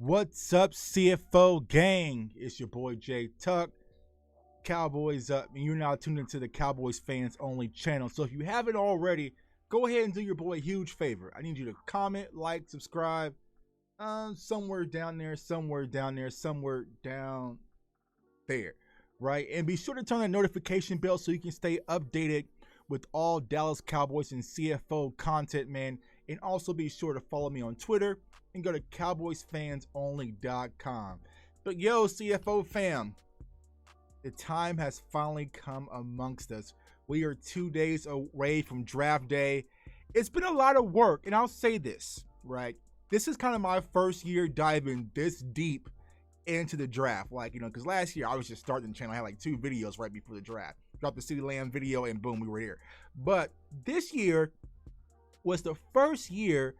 What's up, CFO gang? It's your boy Jay Tuck. Cowboys up, and you're now tuned into the Cowboys Fans Only channel. So if you haven't already, go ahead and do your boy a huge favor. I need you to comment, like, subscribe, somewhere down there, right? And be sure to turn that notification bell so you can stay updated with all Dallas Cowboys and CFO content, man. And also be sure to follow me on Twitter and go to cowboysfansonly.com. But yo, CFO fam, the time has finally come amongst us. We are 2 days away from draft day. It's been a lot of work, and I'll say this, right? This is kind of my first year diving this deep into the draft. Because last year I was just starting the channel. I had like 2 videos right before the draft. Dropped the City Land video, and boom, we were here. But this year was the first year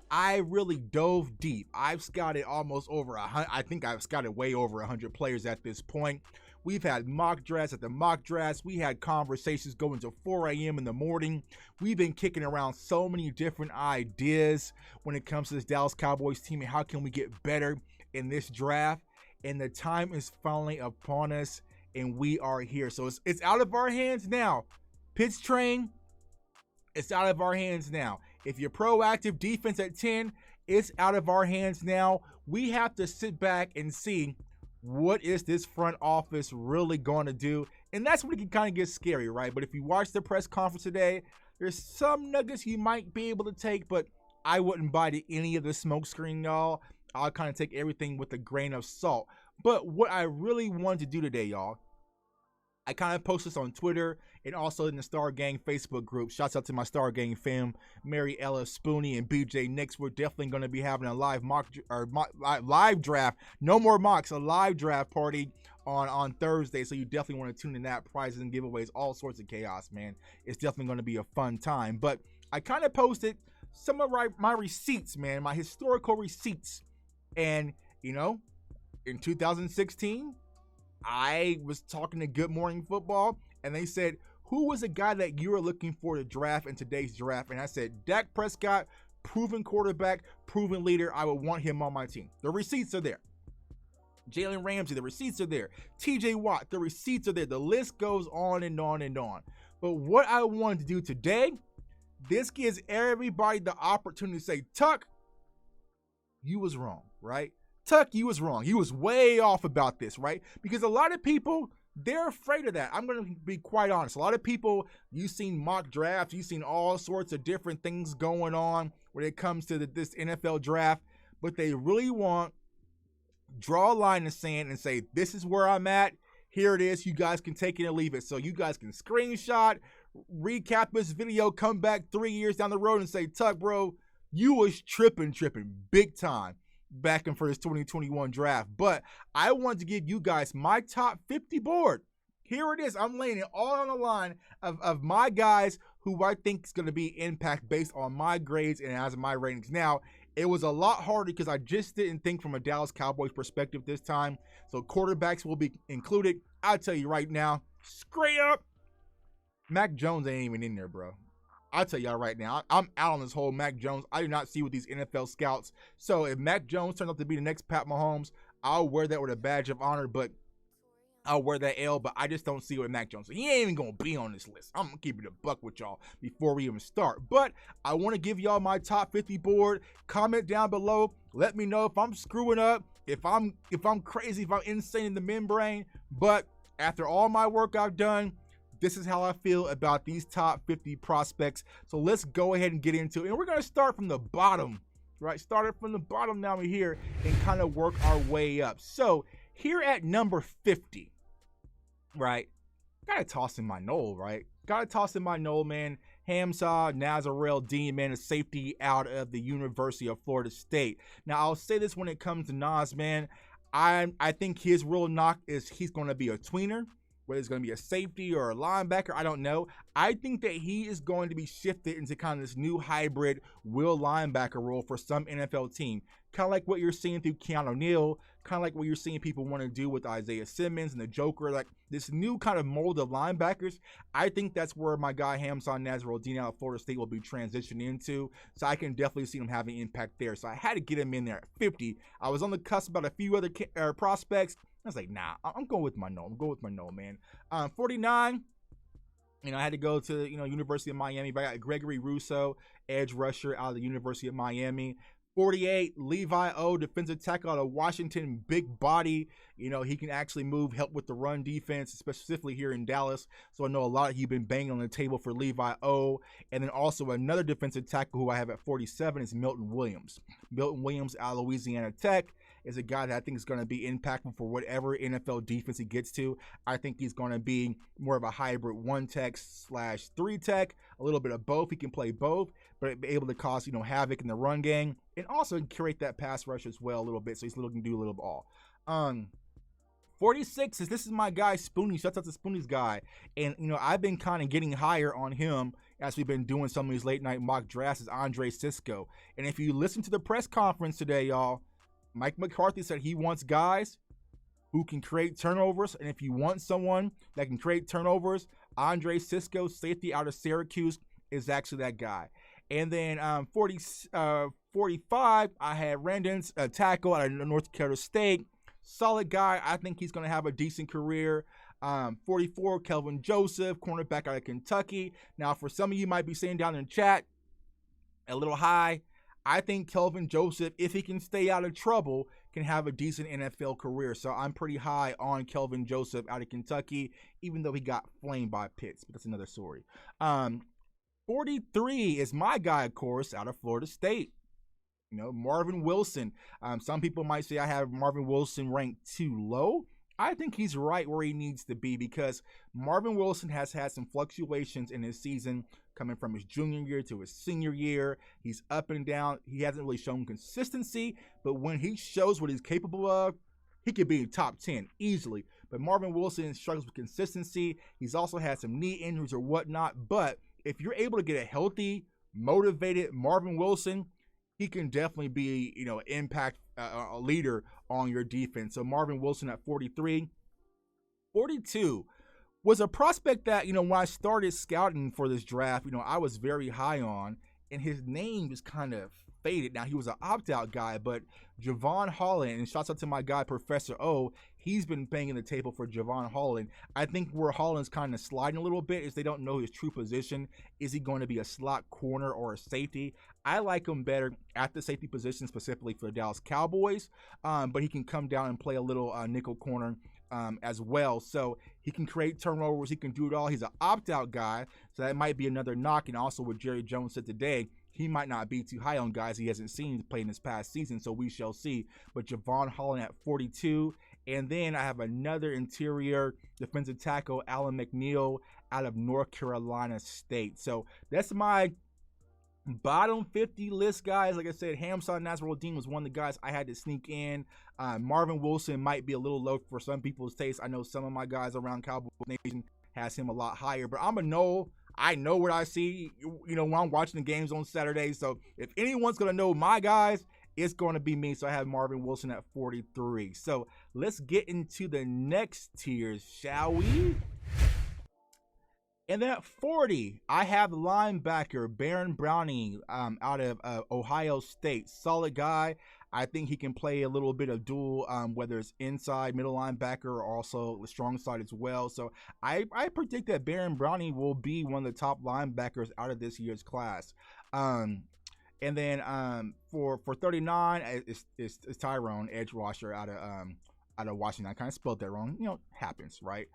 I really dove deep. I've scouted almost over 100. I think I've scouted way over 100 players at this point. We've had mock drafts at the mock drafts. We had conversations going to 4 a.m. in the morning. We've been kicking around so many different ideas when it comes to this Dallas Cowboys team and how can we get better in this draft. And the time is finally upon us, and we are here. So it's out of our hands now. Pitch train, it's out of our hands now. If you're proactive defense at 10, it's out of our hands now. We have to sit back and see what is this front office really going to do. And that's when it can kind of get scary, right? But if you watch the press conference today, there's some nuggets you might be able to take, but I wouldn't buy to any of the smoke screen, y'all. I'll kind of take everything with a grain of salt. But what I really wanted to do today, y'all, I kind of post this on Twitter and also in the Star Gang Facebook group. Shouts out to my Star Gang fam, Mary Ella, Spoonie, and BJ Nix. We're definitely going to be having a live live draft. No more mocks, a live draft party on Thursday. So you definitely want to tune in that. Prizes and giveaways, all sorts of chaos, man. It's definitely going to be a fun time. But I kind of posted some of my receipts, man, my historical receipts. And, you know, in 2016, I was talking to Good Morning Football, and they said, who was a guy that you were looking for to draft in today's draft? And I said, Dak Prescott, proven quarterback, proven leader. I would want him on my team. The receipts are there. Jalen Ramsey, the receipts are there. TJ Watt, the receipts are there. The list goes on and on and on. But what I wanted to do today, this gives everybody the opportunity to say, Tuck, you was wrong, right? Tuck, you was wrong. You was way off about this, right? Because a lot of people, they're afraid of that. I'm going to be quite honest. A lot of people, you've seen mock drafts. You've seen all sorts of different things going on when it comes to this NFL draft. But they really want draw a line in the sand and say, this is where I'm at. Here it is. You guys can take it and leave it. So you guys can screenshot, recap this video, come back 3 years down the road and say, Tuck, bro, you was tripping big time back in for this 2021 draft. But I wanted to give you guys my top 50 board. Here it is. I'm laying it all on the line of my guys who I think is going to be impact based on my grades and as my ratings. Now, it was a lot harder because I just didn't think from a Dallas Cowboys perspective this time. So quarterbacks will be included. I'll tell you right now, straight up, Mac Jones ain't even in there, bro. I'll tell y'all right now, I'm out on this whole Mac Jones. I do not see with these NFL scouts. So if Mac Jones turns out to be the next Pat Mahomes, I'll wear that with a badge of honor, but I'll wear that L, but I just don't see it with Mac Jones. So he ain't even going to be on this list. I'm going to keep it a buck with y'all before we even start. But I want to give y'all my top 50 board. Comment down below. Let me know if I'm screwing up, if I'm crazy, if I'm insane in the membrane. But after all my work I've done, this is how I feel about these top 50 prospects. So let's go ahead and get into it. And we're going to start from the bottom, right? Started from the bottom down here and kind of work our way up. So here at number 50, right? Got to toss in my Knoll, right? Got to toss in my Knoll, man. Hamza Nazarel Dean, man, a safety out of the University of Florida State. Now, I'll say this when it comes to Nas, man. I think his real knock is he's going to be a tweener. Whether it's going to be a safety or a linebacker, I don't know. I think that he is going to be shifted into kind of this new hybrid will linebacker role for some NFL team. kind of like what you're seeing through Keanu Neal, kind of like what you're seeing people want to do with Isaiah Simmons and the Joker, like this new kind of mold of linebackers. I think that's where my guy Hamsah Nasruddin out of Florida State will be transitioned into. So I can definitely see him having impact there. So I had to get him in there at 50. I was on the cusp about a few other prospects. I was like, nah, I'm going with my no. I'm going with my no, man. 49. I had to go to, University of Miami, but I got Gregory Rousseau, edge rusher out of the University of Miami. 48, Levi O, defensive tackle out of Washington, big body. He can actually move, help with the run defense, specifically here in Dallas. So I know a lot of you been banging on the table for Levi O. And then also another defensive tackle who I have at 47 is Milton Williams. Milton Williams out of Louisiana Tech is a guy that I think is going to be impactful for whatever NFL defense he gets to. I think he's going to be more of a hybrid 1-tech / 3-tech, a little bit of both. He can play both, but be able to cause, havoc in the run game and also curate that pass rush as well a little bit. So he's looking to do a little of all. 46 this is my guy Spoonie. Shouts out to Spoonie's guy. And, I've been kind of getting higher on him as we've been doing some of these late night mock drafts is Andre Cisco. And if you listen to the press conference today, y'all, Mike McCarthy said he wants guys who can create turnovers. And if you want someone that can create turnovers, Andre Cisco, safety out of Syracuse, is actually that guy. And then 45, I had Randon's tackle out of North Dakota State. Solid guy. I think he's going to have a decent career. 44, Kelvin Joseph, cornerback out of Kentucky. Now, for some of you might be saying down in the chat, a little high. I think Kelvin Joseph, if he can stay out of trouble, can have a decent NFL career. So I'm pretty high on Kelvin Joseph out of Kentucky, even though he got flamed by Pitts. But that's another story. 43 is my guy, of course, out of Florida State. Marvin Wilson. Some people might say I have Marvin Wilson ranked too low. I think he's right where he needs to be because Marvin Wilson has had some fluctuations in his season coming from his junior year to his senior year. He's up and down. He hasn't really shown consistency, but when he shows what he's capable of, he could be top 10 easily. But Marvin Wilson struggles with consistency. He's also had some knee injuries or whatnot, but if you're able to get a healthy, motivated Marvin Wilson, he can definitely be, impact a leader on your defense. So Marvin Wilson at 43. 42 was a prospect that, when I started scouting for this draft, I was very high on, and his name is kind of faded. Now, he was an opt-out guy, but Javon Holland, and shouts out to my guy, Professor O, he's been banging the table for Javon Holland. I think where Holland's kind of sliding a little bit is they don't know his true position. Is he going to be a slot corner or a safety? I like him better at the safety position, specifically for the Dallas Cowboys, but he can come down and play a little nickel corner as well. So he can create turnovers. He can do it all. He's an opt-out guy, so that might be another knock. And also what Jerry Jones said today, he might not be too high on guys he hasn't seen play in this past season, so we shall see. But Javon Holland at 42. And then I have another interior defensive tackle, Alan McNeil, out of North Carolina State. So that's my bottom 50 list, guys. Like I said, Hamsah Nasruddin was one of the guys I had to sneak in. Marvin Wilson might be a little low for some people's taste. I know some of my guys around Cowboys Nation has him a lot higher, but I'm a no. I know what I see, when I'm watching the games on Saturday. So if anyone's going to know my guys, it's going to be me. So I have Marvin Wilson at 43. So let's get into the next tiers, shall we? And then at 40, I have linebacker Baron Browning out of Ohio State. Solid guy. I think he can play a little bit of dual, whether it's inside, middle linebacker, or also the strong side as well. So I predict that Baron Browning will be one of the top linebackers out of this year's class. And then for 39, it's Tyrone, edge rusher out of Washington. I kind of spelled that wrong. Happens, right?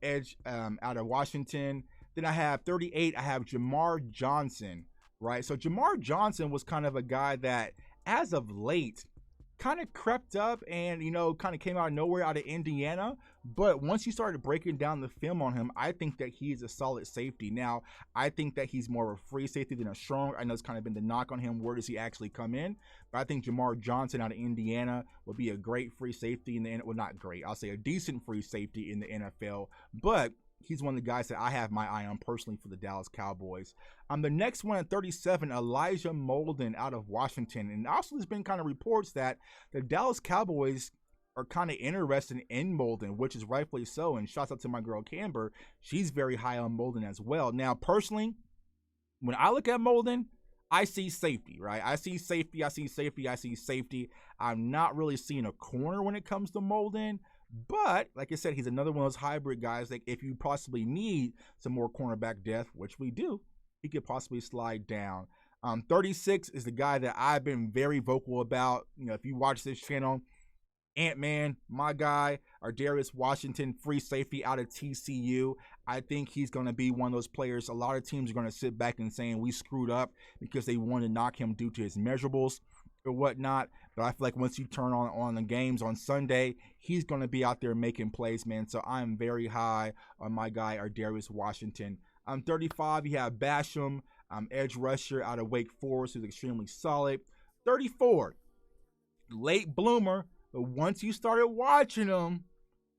Edge out of Washington. Then I have 38. I have Jamar Johnson, right? So Jamar Johnson was kind of a guy that, as of late, kind of crept up and, kind of came out of nowhere out of Indiana. But once you started breaking down the film on him, I think that he's a solid safety. Now, I think that he's more of a free safety than a strong. I know it's kind of been the knock on him. Where does he actually come in? But I think Jamar Johnson out of Indiana would be a great free safety in the NFL. Well, not great. I'll say a decent free safety in the NFL. But he's one of the guys that I have my eye on personally for the Dallas Cowboys. The next one at 37, Elijah Molden out of Washington. And also there's been kind of reports that the Dallas Cowboys are kind of interested in Molden, which is rightfully so. And shouts out to my girl Camber. She's very high on Molden as well. Now, personally, when I look at Molden, I see safety, right? I see safety. I'm not really seeing a corner when it comes to Molden. But, like I said, he's another one of those hybrid guys that if you possibly need some more cornerback depth, which we do, he could possibly slide down. 36 is the guy that I've been very vocal about. You know, if you watch this channel, Ant-Man, my guy, Darius Washington, free safety out of TCU. I think he's going to be one of those players. A lot of teams are going to sit back and saying we screwed up because they wanted to knock him due to his measurables or whatnot. But I feel like once you turn on the games on Sunday, he's going to be out there making plays, man. So I'm very high on my guy, Darius Washington. 35, you have Basham, edge rusher out of Wake Forest, who's extremely solid. 34, late bloomer. But once you started watching him,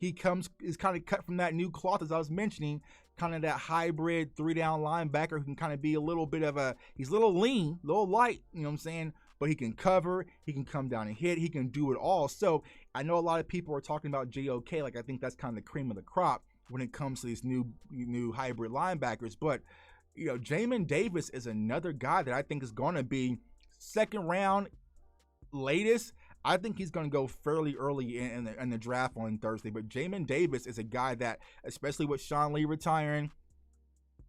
is kind of cut from that new cloth, as I was mentioning, kind of that hybrid 3-down linebacker who can kind of be a little bit of he's a little lean, a little light, you know what I'm saying? But he can cover, he can come down and hit, he can do it all. So I know a lot of people are talking about JOK, like I think that's kind of the cream of the crop when it comes to these new hybrid linebackers. But, you know, Jamin Davis is another guy that I think is going to be second round latest. I think he's going to go fairly early in the draft on Thursday. But Jamin Davis is a guy that, especially with Sean Lee retiring,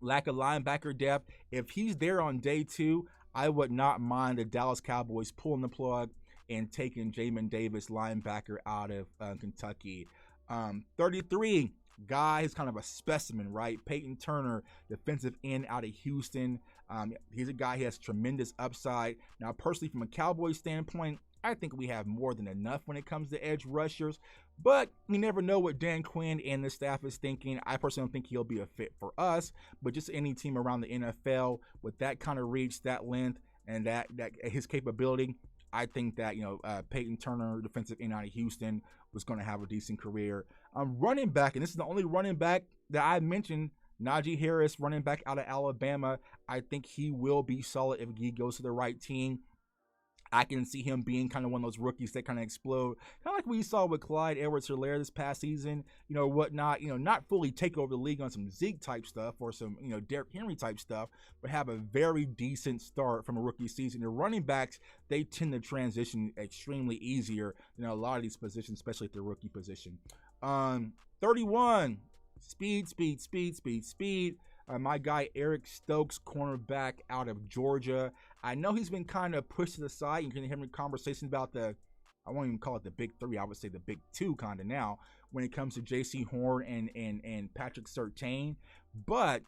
lack of linebacker depth, if he's there on day 2, I would not mind the Dallas Cowboys pulling the plug and taking Jamin Davis, linebacker out of Kentucky. 33, guy is kind of a specimen, right? Peyton Turner, defensive end out of Houston. He's a guy who has tremendous upside. Now, personally, from a Cowboys standpoint, I think we have more than enough when it comes to edge rushers, but you never know what Dan Quinn and the staff is thinking. I personally don't think he'll be a fit for us, but just any team around the NFL with that kind of reach, that length, and that his capability, I think that, you know, Peyton Turner, defensive end out of Houston, was going to have a decent career. Running back, and this is the only running back that I mentioned, Najee Harris, running back out of Alabama. I think he will be solid if he goes to the right team. I can see him being kind of one of those rookies that kind of explode, kind of like we saw with Clyde Edwards-Helaire this past season, you know, whatnot, you know, not fully take over the league on some Zeke type stuff or some, you know, Derrick Henry type stuff, but have a very decent start from a rookie season. The running backs, they tend to transition extremely easier than a lot of these positions, especially at the rookie position. 31, speed. My guy Eric Stokes, cornerback out of Georgia. I know he's been kind of pushed to the side. You can hear him in conversations about I won't even call it the big 3. I would say the big 2 kind of now when it comes to J.C. Horn and Patrick Surtain. But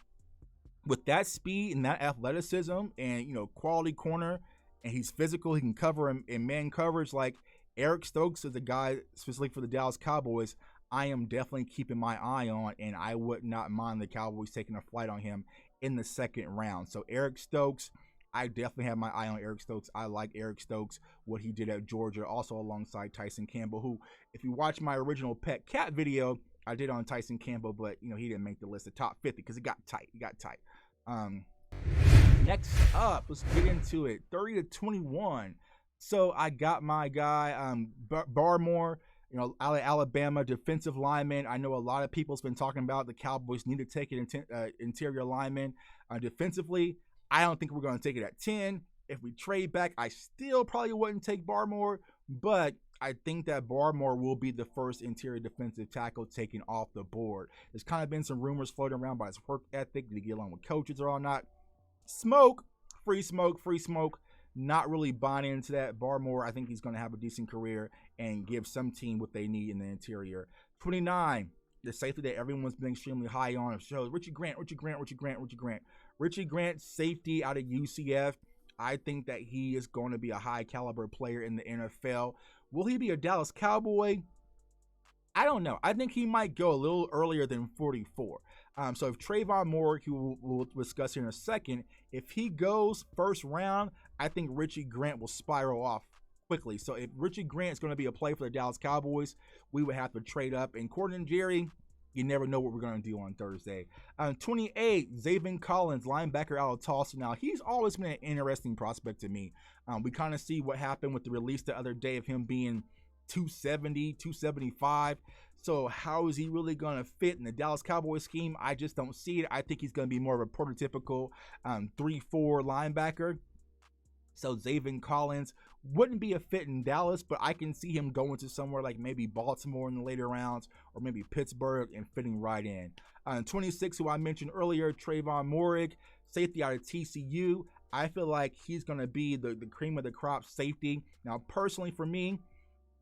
with that speed and that athleticism and, you know, quality corner, and he's physical, he can cover in man coverage. Like Eric Stokes is a guy specifically for the Dallas Cowboys I am definitely keeping my eye on, and I would not mind the Cowboys taking a flight on him in the second round. So Eric Stokes, I definitely have my eye on Eric Stokes. I like Eric Stokes, what he did at Georgia, also alongside Tyson Campbell, who, if you watch my original Pet Cat video, I did on Tyson Campbell, but, you know, he didn't make the list of top 50 because it got tight. Next up, let's get into it. 30-21. So I got my guy, Barmore, you know, out of Alabama, defensive lineman. I know a lot of people's been talking about the Cowboys need to take an interior lineman. Defensively, I don't think we're going to take it at 10. If we trade back, I still probably wouldn't take Barmore, but I think that Barmore will be the first interior defensive tackle taken off the board. There's kind of been some rumors floating around about his work ethic. Did he get along with coaches or not? Free smoke. Not really buying into that. Barmore, I think he's going to have a decent career and give some team what they need in the interior. 29, the safety that everyone's been extremely high on. Shows Richie Grant, safety out of UCF. I think that he is going to be a high caliber player in the NFL. Will he be a Dallas Cowboy? I don't know. I think he might go a little earlier than 44. So if Trayvon Moore, who we'll discuss here in a second, if he goes first round, I think Richie Grant will spiral off quickly. So if Richie Grant is going to be a play for the Dallas Cowboys, we would have to trade up. And according to Jerry, You never know what we're going to do on Thursday. 28, Zaven Collins, linebacker out of Tulsa. Now, he's always been an interesting prospect to me. We kind of see what happened with the release the other day of him being 270, 275. So how is he really going to fit in the Dallas Cowboys scheme? I just don't see it. I think he's going to be more of a prototypical 3-4 linebacker. So Zaven Collins wouldn't be a fit in Dallas, but I can see him going to somewhere like maybe Baltimore in the later rounds or maybe Pittsburgh and fitting right in. 26, who I mentioned earlier, Trayvon Moehrig, safety out of TCU. I feel like he's going to be the cream of the crop safety. Now, personally for me,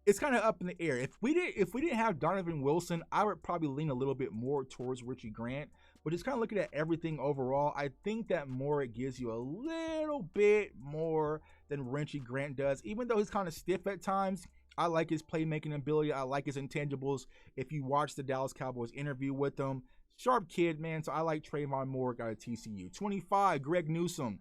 it's kind of up in the air. If we didn't have Donovan Wilson, I would probably lean a little bit more towards Richie Grant. But just kind of looking at everything overall, I think that Moehrig gives you a little bit more than Richie Grant does. Even though he's kind of stiff at times, I like his playmaking ability. I like his intangibles. If you watch the Dallas Cowboys interview with him, sharp kid, man. So I like Trayvon Moehrig out of TCU. 25, Greg Newsome,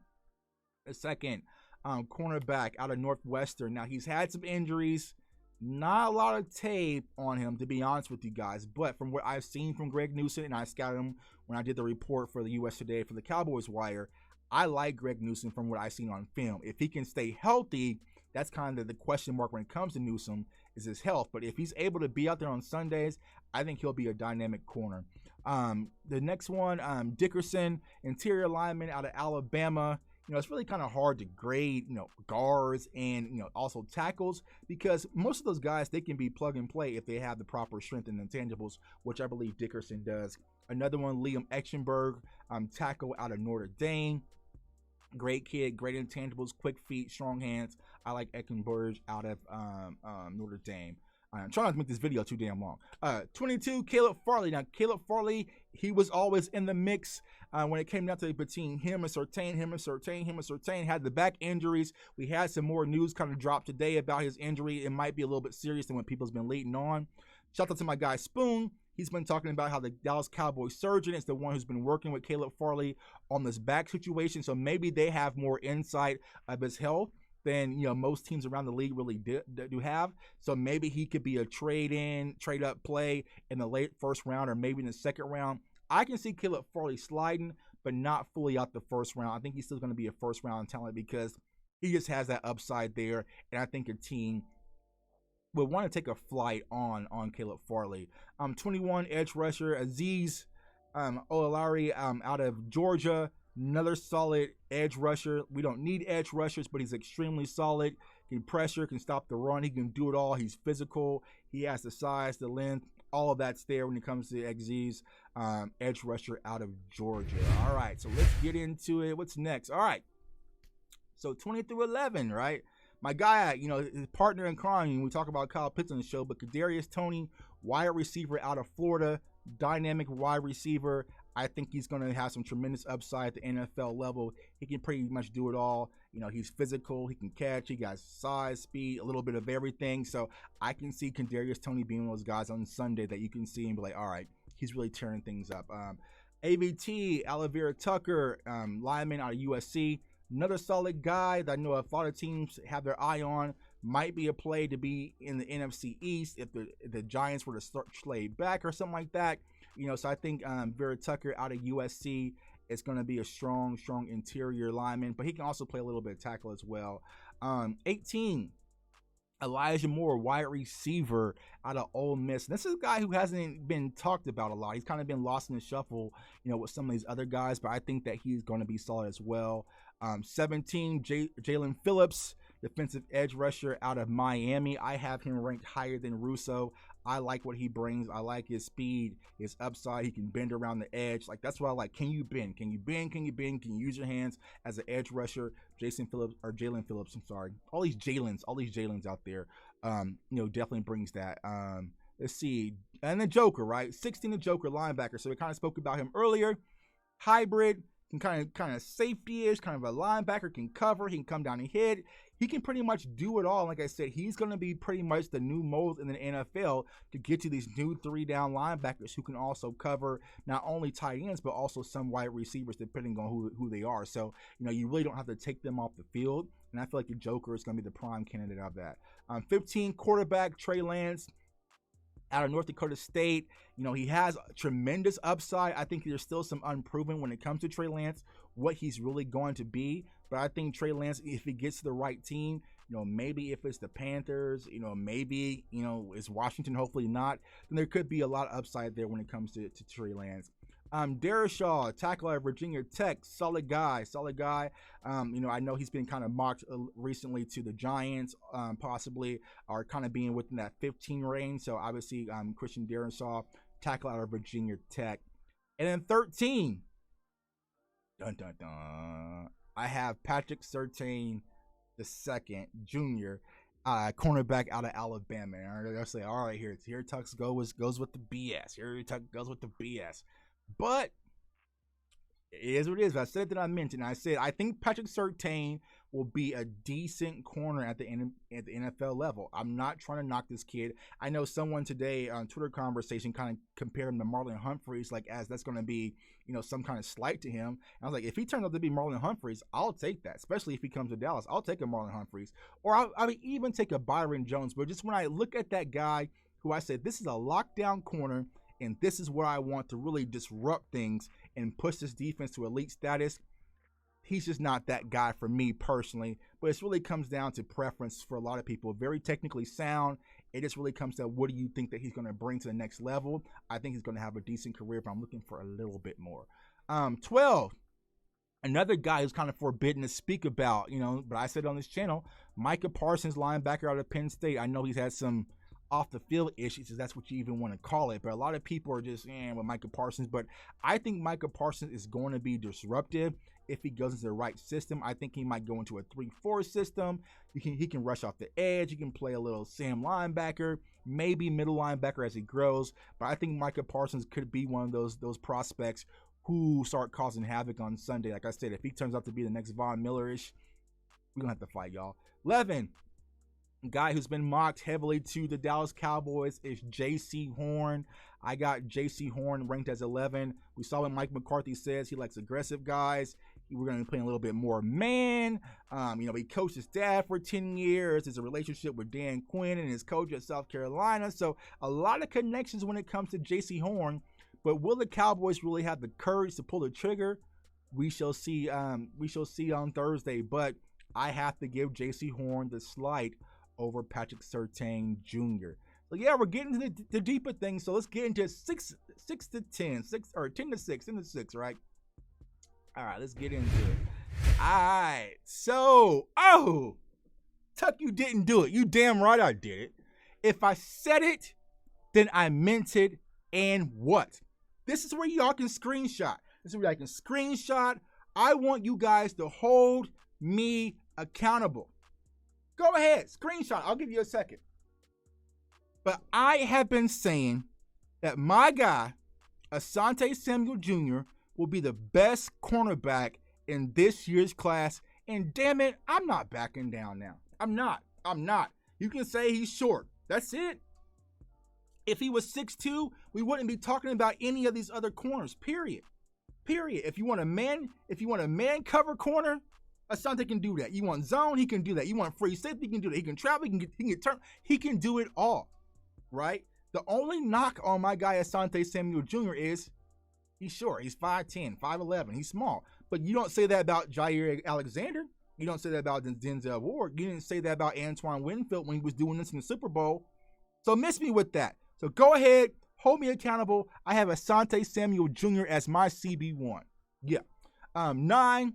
the second cornerback out of Northwestern. Now, he's had some injuries. Not a lot of tape on him, to be honest with you guys. But from what I've seen from Greg Newsome, and I scouted him when I did the report for the US Today for the Cowboys Wire, I like Greg Newsome from what I've seen on film. If he can stay healthy, that's kind of the question mark when it comes to Newsome, is his health. But if he's able to be out there on Sundays, I think he'll be a dynamic corner. The next one, Dickerson, interior lineman out of Alabama. It's really kind of hard to grade, guards and, also tackles, because most of those guys, they can be plug and play if they have the proper strength and intangibles, which I believe Dickerson does. Another one, Liam Eichenberg, tackle out of Notre Dame. Great kid, great intangibles, quick feet, strong hands. I like Eichenberg out of Notre Dame. I'm trying not to make this video too damn long. 22, Caleb Farley. Now, Caleb Farley, he was always in the mix when it came down to between him and Surtain. Had the back injuries. We had some more news kind of drop today about his injury. It might be a little bit serious than what people's been leading on. Shout out to my guy Spoon. He's been talking about how the Dallas Cowboys surgeon is the one who's been working with Caleb Farley on this back situation. So maybe they have more insight of his health than most teams around the league really do have. So maybe he could be a trade up play in the late first round or maybe in the second round. I can see Caleb Farley sliding, but not fully out the first round. I think he's still going to be a first round talent because he just has that upside there, and I think a team would want to take a flight on Caleb Farley. 21, edge rusher Azeez Olari out of Georgia. Another solid edge rusher. We don't need edge rushers, but he's extremely solid. Can pressure, can stop the run. He can do it all. He's physical. He has the size, the length. All of that's there when it comes to Azeez, edge rusher out of Georgia. All right, so let's get into it. What's next? All right. So 20 through 11, right? My guy, his partner in crime, we talk about Kyle Pitts on the show, but Kadarius Toney, wide receiver out of Florida, dynamic wide receiver. I think he's going to have some tremendous upside at the NFL level. He can pretty much do it all. He's physical. He can catch. He got size, speed, a little bit of everything. So I can see Kadarius Toney being one of those guys on Sunday that you can see and be like, all right, he's really tearing things up. AVT, Alavera Tucker, lineman out of USC. Another solid guy that I know a lot of teams have their eye on. Might be a play to be in the NFC East if the Giants were to start Slade back or something like that. So I think Vera Tucker out of USC is going to be a strong interior lineman, but he can also play a little bit of tackle as well. 18, Elijah Moore, wide receiver out of Ole Miss. And this is a guy who hasn't been talked about a lot. He's kind of been lost in the shuffle, with some of these other guys, but I think that he's going to be solid as well. 17, Jalen Phillips, defensive edge rusher out of Miami. I have him ranked higher than Russo. I like what he brings. I like his speed, his upside. He can bend around the edge. Like, that's what I like. Can you bend? Can you bend? Can you bend? Can you use your hands as an edge rusher? Jalen Phillips, I'm sorry. All these Jalens out there, definitely brings that. Let's see. And the Joker, right? 16, the Joker linebacker. So we kind of spoke about him earlier. Hybrid, can kind of safety-ish, kind of a linebacker, can cover, he can come down and hit. He can pretty much do it all. Like I said, he's going to be pretty much the new mold in the NFL to get you these new 3-down linebackers who can also cover not only tight ends, but also some wide receivers depending on who they are. So, you really don't have to take them off the field. And I feel like the Joker is going to be the prime candidate of that. 15, quarterback Trey Lance out of North Dakota State. You know, he has tremendous upside. I think there's still some unproven when it comes to Trey Lance, what he's really going to be. But I think Trey Lance, if he gets to the right team, you know, maybe if it's the Panthers, you know, maybe, you know, it's Washington, hopefully not, then there could be a lot of upside there when it comes to Trey Lance. Darrishaw, tackle at Virginia Tech, solid guy. You know, I know he's been kind of mocked recently to the Giants, possibly, or kind of being within that 15 range. So obviously, Christian Darrishaw, tackle out of Virginia Tech. And then 13, dun dun dun, I have Patrick Surtain the second, junior, cornerback out of Alabama. And they'll say, all right, here Tux goes with the BS. Here Tux goes with the BS. But it is what it is. I said that I mentioned. I said I think Patrick Surtain will be a decent corner at the NFL level. I'm not trying to knock this kid. I know someone today on Twitter conversation kind of compared him to Marlon Humphreys, like as that's going to be, you know, some kind of slight to him. And I was like, if he turns out to be Marlon Humphreys, I'll take that. Especially if he comes to Dallas, I'll take a Marlon Humphreys, or I would even take a Byron Jones. But just when I look at that guy, who I said this is a lockdown corner, and this is where I want to really disrupt things and push this defense to elite status, he's just not that guy for me personally. But it really comes down to preference for a lot of people. Very technically sound. It just really comes to what do you think that he's going to bring to the next level. I think he's going to have a decent career, but I'm looking for a little bit more. 12, another guy who's kind of forbidden to speak about, you know, but I said on this channel, Micah Parsons, linebacker out of Penn State. I know he's had some off the field issues, if that's what you even want to call it, but a lot of people are just with Micah Parsons. But I think Micah Parsons is going to be disruptive if he goes into the right system. I think he might go into a 3-4 system. He can rush off the edge. He can play a little Sam linebacker, maybe middle linebacker as he grows. But I think Micah Parsons could be one of those prospects who start causing havoc on Sunday. Like I said, if he turns out to be the next Von Miller-ish, we're gonna have to fight, y'all. 11. Guy who's been mocked heavily to the Dallas Cowboys is J.C. Horn. I got J.C. Horn ranked as 11. We saw what Mike McCarthy says. He likes aggressive guys. We're going to be playing a little bit more man. You know, he coached his dad for 10 years. There's a relationship with Dan Quinn and his coach at South Carolina. So a lot of connections when it comes to J.C. Horn. But will the Cowboys really have the courage to pull the trigger? We shall see. We shall see on Thursday. But I have to give J.C. Horn the slight over Patrick Surtain Jr. So yeah, we're getting to the deeper things. So let's get into 6 to 10, 10 to 6, right? All right, let's get into it. All right, so Tuck, you didn't do it. You damn right I did it. If I said it, then I meant it. And what? This is where y'all can screenshot. This is where I can screenshot. I want you guys to hold me accountable. Go ahead, screenshot. I'll give you a second. But I have been saying that my guy, Asante Samuel Jr., will be the best cornerback in this year's class. And damn it, I'm not backing down now. I'm not. You can say he's short. That's it. If he was 6'2", we wouldn't be talking about any of these other corners, period. If you want a man cover corner, Asante can do that. You want zone, he can do that. You want free safety, he can do that. He can travel, he can turn, he can do it all, right? The only knock on my guy Asante Samuel Jr. is he's short. He's 5'10", 5'11". He's small. But you don't say that about Jair Alexander. You don't say that about Denzel Ward. You didn't say that about Antoine Winfield when he was doing this in the Super Bowl. So miss me with that. So go ahead, hold me accountable. I have Asante Samuel Jr. as my CB1. Yeah. 9.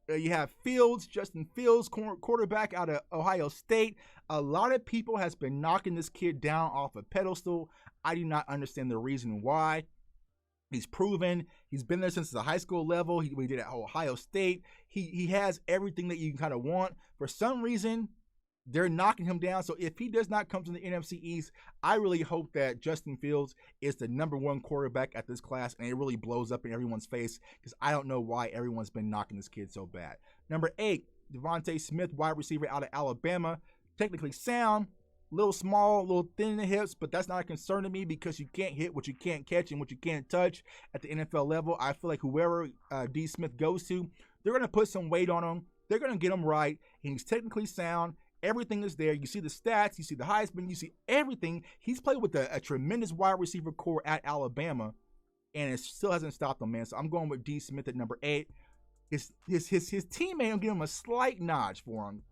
You have Fields, Justin Fields, quarterback out of Ohio State. A lot of people has been knocking this kid down off a pedestal. I do not understand the reason why. He's proven. He's been there since the high school level. He did at Ohio State. He has everything that you can kind of want. For some reason, they're knocking him down. So if he does not come to the NFC East, I really hope that Justin Fields is the number 1 quarterback at this class and it really blows up in everyone's face because I don't know why everyone's been knocking this kid so bad. Number 8, Devontae Smith, wide receiver out of Alabama. Technically sound, little small, little thin in the hips, but that's not a concern to me because you can't hit what you can't catch and what you can't touch at the NFL level. I feel like whoever D. Smith goes to, they're going to put some weight on him. They're going to get him right, and he's technically sound. Everything is there. You see the stats, you see the Heisman, you see everything. He's played with a tremendous wide receiver core at Alabama, and it still hasn't stopped him, man. So I'm going with D. Smith at number 8. His teammate, I'm giving him a slight notch for him.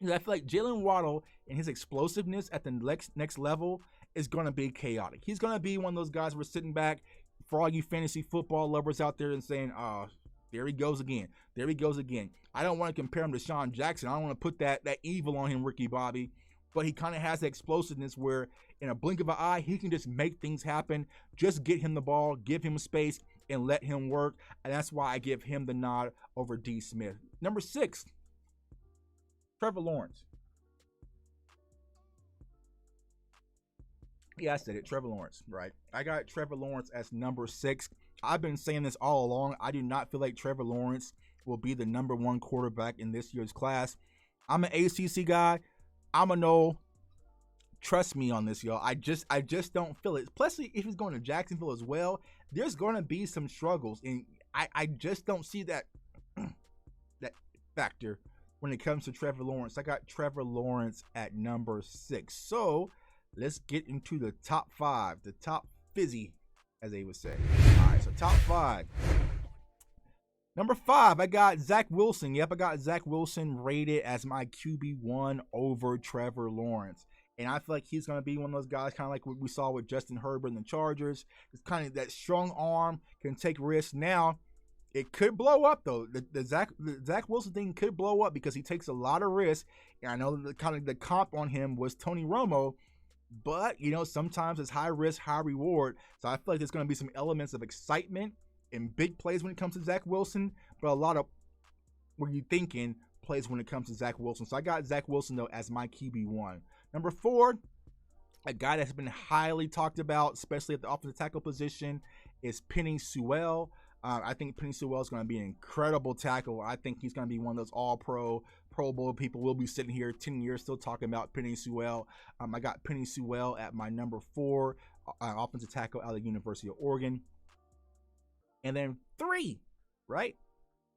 I feel like Jalen Waddle and his explosiveness at the next level is going to be chaotic. He's going to be one of those guys we're sitting back for all you fantasy football lovers out there and saying, oh, there he goes again. There he goes again. I don't want to compare him to Sean Jackson. I don't want to put that evil on him, Ricky Bobby. But he kind of has the explosiveness where in a blink of an eye, he can just make things happen. Just get him the ball, give him space, and let him work. And that's why I give him the nod over D. Smith. Number 6, Trevor Lawrence. Yeah, I said it. Trevor Lawrence, right? I got Trevor Lawrence as number 6. I've been saying this all along. I do not feel like Trevor Lawrence will be the number 1 quarterback in this year's class. I'm an ACC guy. I'm a no. Trust me on this, y'all. I just don't feel it. Plus, if he's going to Jacksonville as well, there's going to be some struggles, and I just don't see that that factor when it comes to Trevor Lawrence. I got Trevor Lawrence at number 6. So let's get into the top 5, the top fizzy, as they would say. All right, so top 5. Number 5, I got Zach Wilson. Yep, I got Zach Wilson rated as my QB1 over Trevor Lawrence. And I feel like he's going to be one of those guys, kind of like what we saw with Justin Herbert and the Chargers. It's kind of that strong arm, can take risks. Now, it could blow up, though. The Zach Wilson thing could blow up because he takes a lot of risks. And I know the comp on him was Tony Romo. But, sometimes it's high risk, high reward. So I feel like there's going to be some elements of excitement and big plays when it comes to Zach Wilson. But a lot of what you thinking plays when it comes to Zach Wilson. So I got Zach Wilson, though, as my QB1. Number 4, a guy that's been highly talked about, especially at the offensive tackle position, is Penei Sewell. I think Penei Sewell is going to be an incredible tackle. I think he's going to be one of those all-pro, Pro Bowl people. We'll be sitting here 10 years still talking about Penei Sewell. I got Penei Sewell at my number 4, offensive tackle out of the University of Oregon. And then 3, right?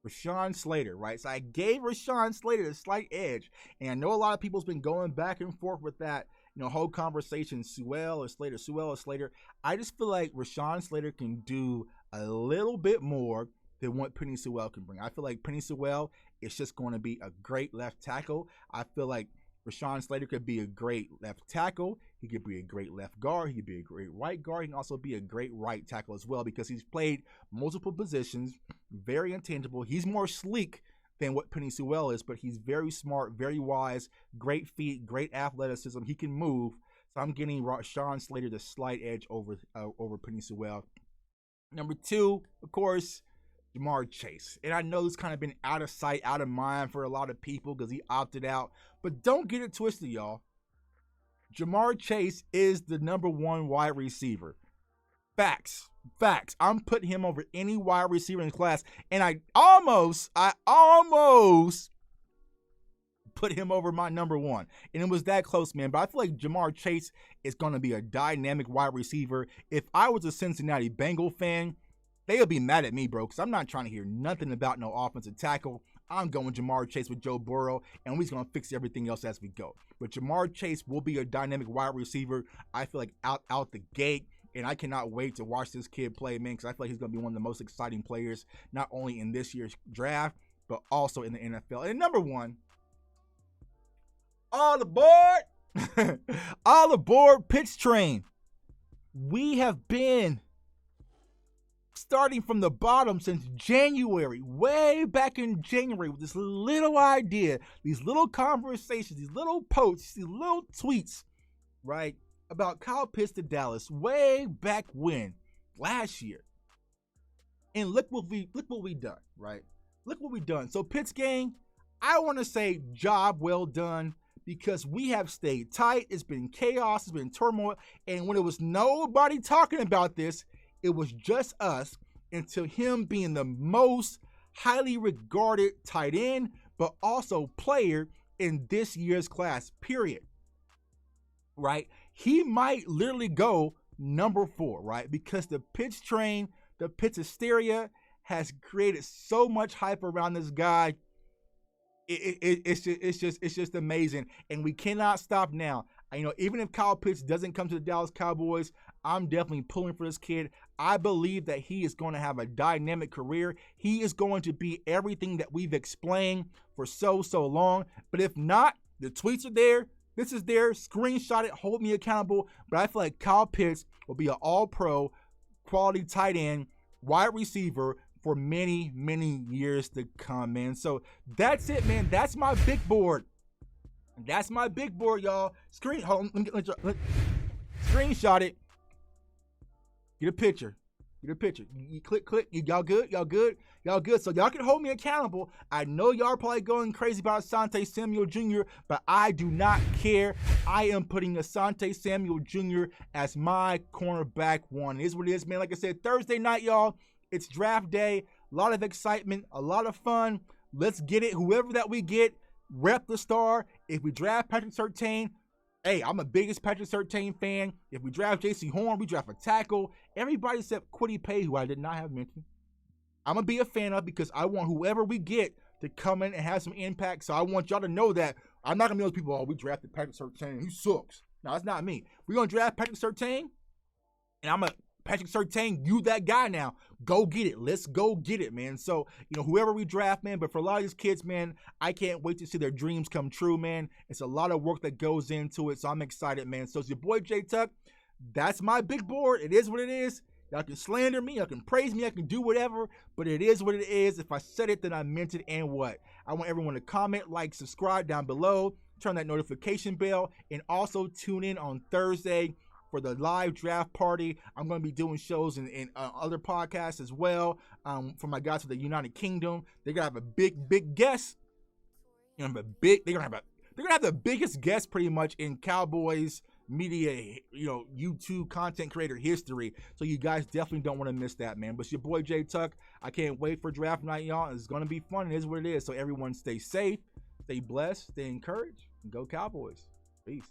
Rashawn Slater, right? So I gave Rashawn Slater a slight edge. And I know a lot of people's been going back and forth with that, whole conversation, Sewell or Slater, Sewell or Slater. I just feel like Rashawn Slater can do a little bit more than what Penei Sewell can bring. I feel like Penei Sewell is just going to be a great left tackle. I feel like Rashawn Slater could be a great left tackle. He could be a great left guard. He could be a great right guard. He can also be a great right tackle as well because he's played multiple positions, very intangible. He's more sleek than what Penei Sewell is, but he's very smart, very wise, great feet, great athleticism. He can move. So I'm getting Rashawn Slater the slight edge over Penei Sewell. Number 2, of course, Jamar Chase. And I know it's kind of been out of sight, out of mind for a lot of people because he opted out. But don't get it twisted, y'all. Jamar Chase is the number 1 wide receiver. Facts. I'm putting him over any wide receiver in the class. And I almost put him over my number 1. And it was that close, man. But I feel like Jamar Chase is going to be a dynamic wide receiver. If I was a Cincinnati Bengal fan, they would be mad at me, bro, because I'm not trying to hear nothing about no offensive tackle. I'm going Jamar Chase with Joe Burrow, and we're just going to fix everything else as we go. But Jamar Chase will be a dynamic wide receiver, I feel like, out the gate. And I cannot wait to watch this kid play, man, because I feel like he's going to be one of the most exciting players, not only in this year's draft, but also in the NFL. And number 1, all aboard, all aboard Pitts Train. We have been starting from the bottom since January, way back in January, with this little idea, these little conversations, these little posts, these little tweets, right, about Kyle Pitts to Dallas way back when, last year. And look what we done, right? Look what we done. So Pitts gang, I want to say job well done because we have stayed tight. It's been chaos, it's been turmoil, and when it was nobody talking about this, it was just us until him being the most highly regarded tight end, but also player in this year's class, period. Right? He might literally go number 4, right? Because the Pitts train, the Pitts hysteria has created so much hype around this guy. It's just amazing, and we cannot stop now. Even if Kyle Pitts doesn't come to the Dallas Cowboys, I'm definitely pulling for this kid. I believe that he is going to have a dynamic career. He is going to be everything that we've explained for so long. But if not, the tweets are there. This is there. Screenshot it. Hold me accountable. But I feel like Kyle Pitts will be an all-pro, quality tight end, wide receiver for many, many years to come, man. So that's it, man. That's my big board. That's my big board, y'all. Hold on, screenshot it. Get a picture. You click. Y'all good? Y'all good? So y'all can hold me accountable. I know y'all probably going crazy about Asante Samuel Jr., but I do not care. I am putting Asante Samuel Jr. as my cornerback one. It is what it is, man. Like I said, Thursday night, y'all. It's draft day. A lot of excitement. A lot of fun. Let's get it. Whoever that we get, rep the star. If we draft Patrick Surtain, hey, I'm the biggest Patrick Surtain fan. If we draft J.C. Horn, we draft a tackle. Everybody except Kwity Paye, who I did not have mentioned, I'm going to be a fan of because I want whoever we get to come in and have some impact. So I want y'all to know that I'm not going to be those people, we drafted Patrick Surtain. He sucks. No, that's not me. We're going to draft Patrick Surtain, and I'm going to Patrick Surtain, you that guy now. Go get it. Let's go get it, man. So, whoever we draft, man. But for a lot of these kids, man, I can't wait to see their dreams come true, man. It's a lot of work that goes into it. So I'm excited, man. So it's your boy, J Tuck. That's my big board. It is what it is. Y'all can slander me. Y'all can praise me. I can do whatever. But it is what it is. If I said it, then I meant it. And what? I want everyone to comment, like, subscribe down below. Turn that notification bell. And also tune in on Thursday for the live draft party. I'm going to be doing shows in other podcasts as well. For my guys from the United Kingdom, they're going to have a big guest. They're going to have the biggest guest pretty much in Cowboys media, YouTube content creator history. So you guys definitely don't want to miss that, man. But it's your boy J Tuck. I can't wait for draft night, y'all. It's going to be fun. It is what it is. So everyone stay safe, stay blessed, stay encouraged, and go Cowboys. Peace.